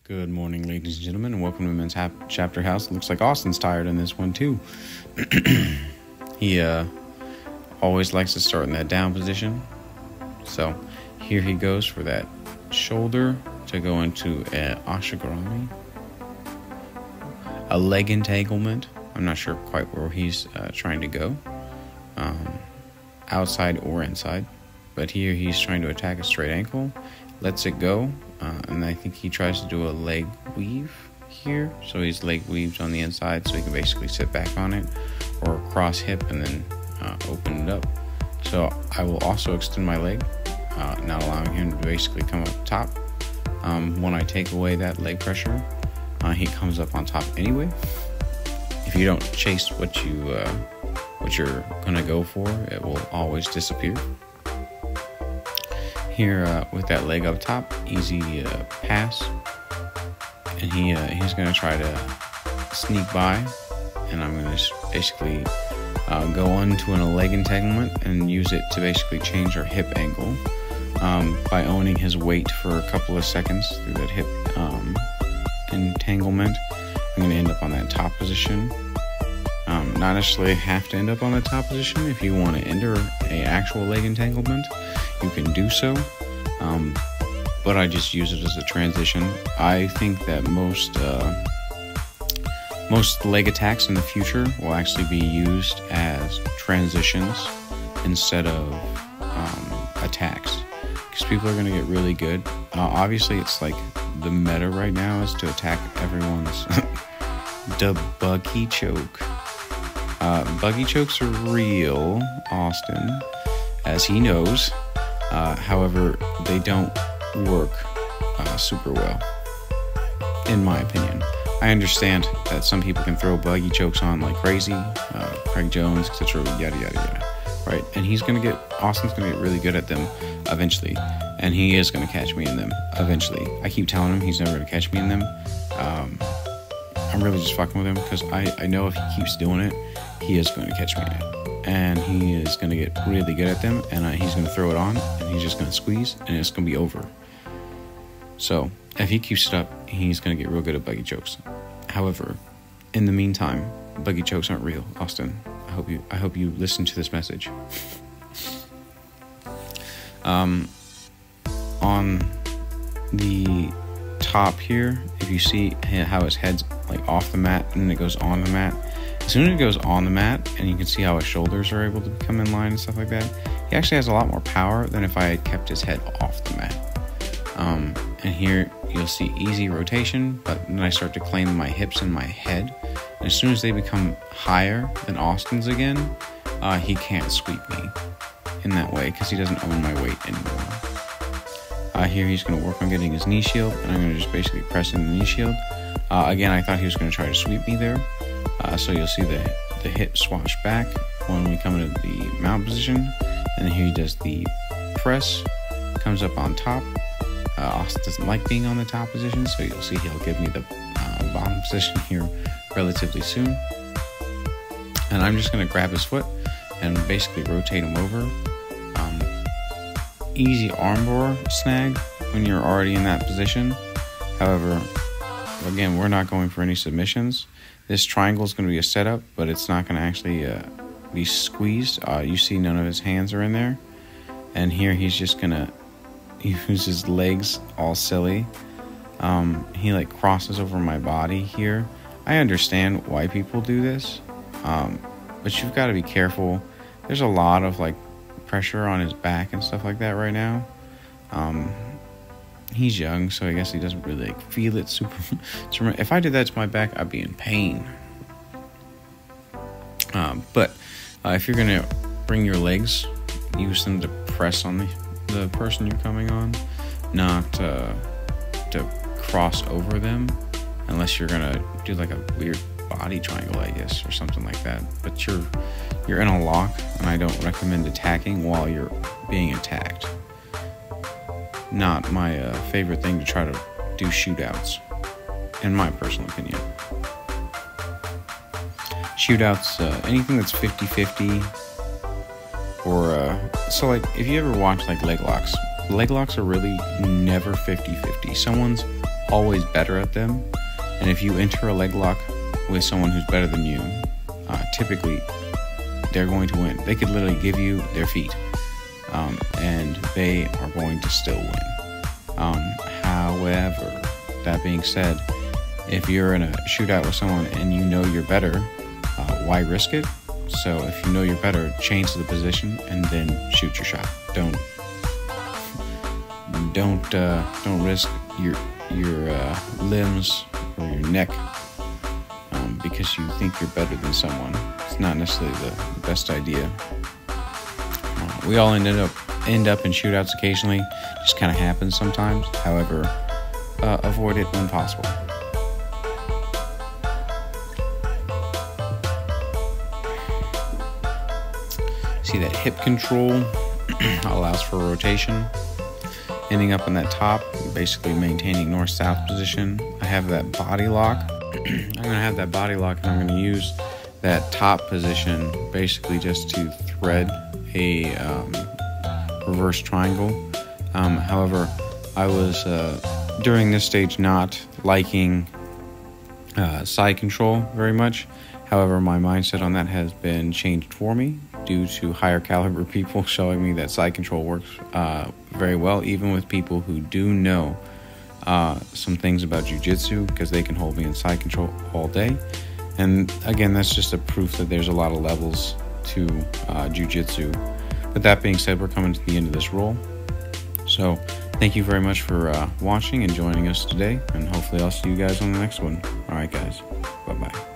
Good morning, ladies and gentlemen, and welcome to Men's Chapter House. Looks like Austin's tired in this one, too. He always likes to start in that down position. So, here he goes for that shoulder to go into an ashigarami. A leg entanglement. I'm not sure quite where he's trying to go. Outside or inside. But here he's trying to attack a straight ankle. Lets it go. And I think he tries to do a leg weave here. So he's leg weaved on the inside so he can basically sit back on it. Or cross hip and then open it up. So I will also extend my leg. Not allowing him to basically come up top. When I take away that leg pressure, he comes up on top anyway. If you don't chase what you're gonna go for, it will always disappear. Here with that leg up top, easy pass, and he's gonna try to sneak by, and I'm gonna basically go into a leg entanglement and use it to basically change our hip angle by owning his weight for a couple of seconds through that hip entanglement. I'm gonna end up on that top position. Not necessarily have to end up on the top position. If you want to enter an actual leg entanglement, you can do so, but I just use it as a transition. I think that most leg attacks in the future will actually be used as transitions instead of attacks, because people are going to get really good. Obviously, it's like the meta right now is to attack everyone's the buggy choke. Buggy chokes are real, Austin, as he knows. However, they don't work super well, in my opinion. I understand that some people can throw buggy chokes on like crazy, Craig Jones, etc., yada, yada, yada, right? And Austin's gonna get really good at them eventually, and he is gonna catch me in them eventually. I keep telling him he's never gonna catch me in them. I'm really just fucking with him because I know if he keeps doing it, he is going to catch me in it. And he is going to get really good at them, and he's going to throw it on, and he's just going to squeeze, and it's going to be over. So, if he keeps it up, he's going to get real good at buggy chokes. However, in the meantime, buggy chokes aren't real, Austin. I hope you listen to this message. On the top here, if you see how his head's like off the mat and then it goes on the mat, as soon as it goes on the mat and you can see how his shoulders are able to come in line and stuff like that, he actually has a lot more power than if I had kept his head off the mat. And here you'll see easy rotation, but then I start to claim my hips and my head, and as soon as they become higher than Austin's again, he can't sweep me in that way because he doesn't own my weight anymore. Here he's going to work on getting his knee shield, and I'm going to just basically press in the knee shield. Again, I thought he was going to try to sweep me there. So you'll see the hip swash back when we come into the mount position. And then here he does the press, comes up on top. Austin doesn't like being on the top position, so you'll see he'll give me the bottom position here relatively soon. And I'm just going to grab his foot and basically rotate him over. Easy armbar snag when you're already in that position. However, again, we're not going for any submissions. This triangle is going to be a setup, but it's not going to actually be squeezed. You see none of his hands are in there. And here he's just going to use his legs all silly. He like crosses over my body here. I understand why people do this, but you've got to be careful. There's a lot of like pressure on his back and stuff like that right now. He's young, so I guess he doesn't really like feel it super. If I did that to my back, I'd be in pain. But if you're gonna bring your legs, use them to press on the person you're coming on, not to cross over them, unless you're gonna do like a weird body triangle, I guess, or something like that. But you're in a lock, and I don't recommend attacking while you're being attacked. Not my favorite thing to try to do shootouts, in my personal opinion. Shootouts, anything that's 50-50, or so like if you ever watch like leg locks are really never 50-50. Someone's always better at them. And if you enter a leg lock with someone who's better than you, typically they're going to win. They could literally give you their feet, and they are going to still win. However, that being said, if you're in a shootout with someone and you know you're better, why risk it? So if you know you're better, change to the position and then shoot your shot. Don't risk your limbs or your neck because you think you're better than someone. It's not necessarily the best idea. We all end up in shootouts occasionally. Just kind of happens sometimes. However, avoid it when possible. See that hip control allows for rotation, ending up on that top, basically maintaining north-south position. I have that body lock. I'm going to have that body lock, and I'm going to use that top position basically just to thread a reverse triangle. However, I was during this stage not liking side control very much. However, my mindset on that has been changed for me due to higher caliber people showing me that side control works very well, even with people who do know some things about jiu-jitsu, because they can hold me in side control all day. And again, that's just a proof that there's a lot of levels to jiu-jitsu. But that being said, we're coming to the end of this roll. So thank you very much for watching and joining us today, and hopefully I'll see you guys on the next one. All right, guys. Bye-bye.